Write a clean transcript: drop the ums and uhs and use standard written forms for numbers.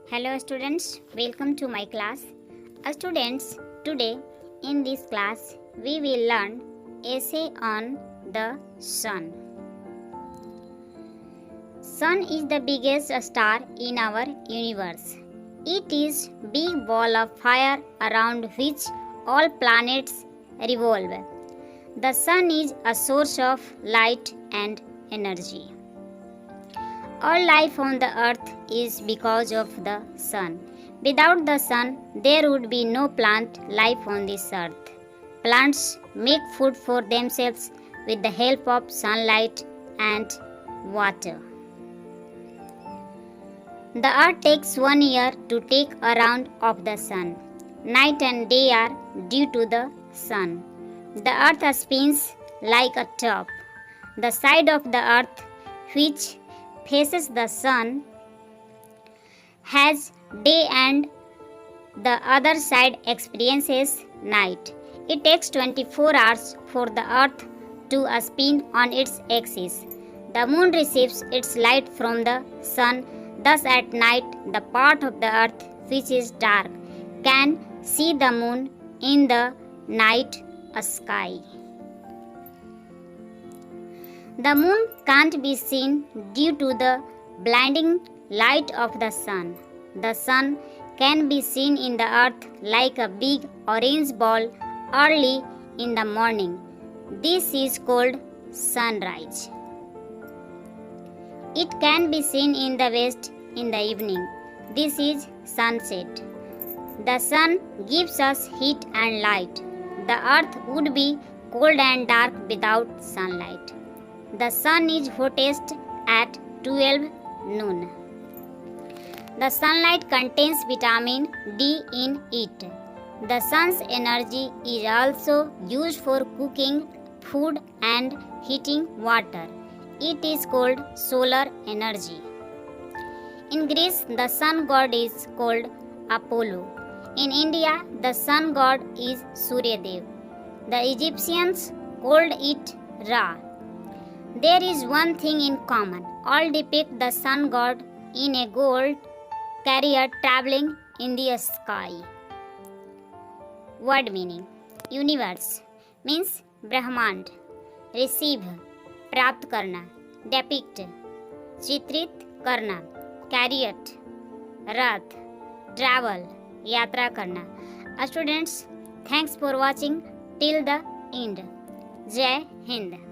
Hello students, welcome to my class. Students, today in this class we will learn essay on the sun. Sun is the biggest star in our universe. It is big ball of fire around which all planets revolve. The sun is a source of light and energy. All life on the earth is because of the sun. Without the sun, there would be no plant life on this earth. Plants make food for themselves with the help of sunlight and water. The earth takes 1 year to take a round of the sun. Night and day are due to the sun. The earth spins like a top. The side of the earth which faces the sun has day and the other side experiences night. It takes 24 hours for the earth to spin on its axis. The moon receives its light from the sun. Thus at night the part of the earth which is dark can see the moon in the night sky. The moon can't be seen due to the blinding light of the sun. The sun can be seen in the earth like a big orange ball early in the morning. This is called sunrise. It can be seen in the west in the evening. This is sunset. The sun gives us heat and light. The earth would be cold and dark without sunlight. The sun is hottest at 12 noon. The sunlight contains vitamin D in it. The sun's energy is also used for cooking food and heating water. It is called solar energy. In Greece, the sun god is called Apollo. In India, the sun god is Surya Dev. The Egyptians called it Ra. There is one thing in common. All depict the sun god in a gold carrier traveling in the sky. Word meaning. Universe means Brahmand. Receive, प्राप्त करना. Depict, चित्रित करना. Chariot, रथ. Travel, यात्रा करना. Students, thanks for watching till the end. जय हिंद.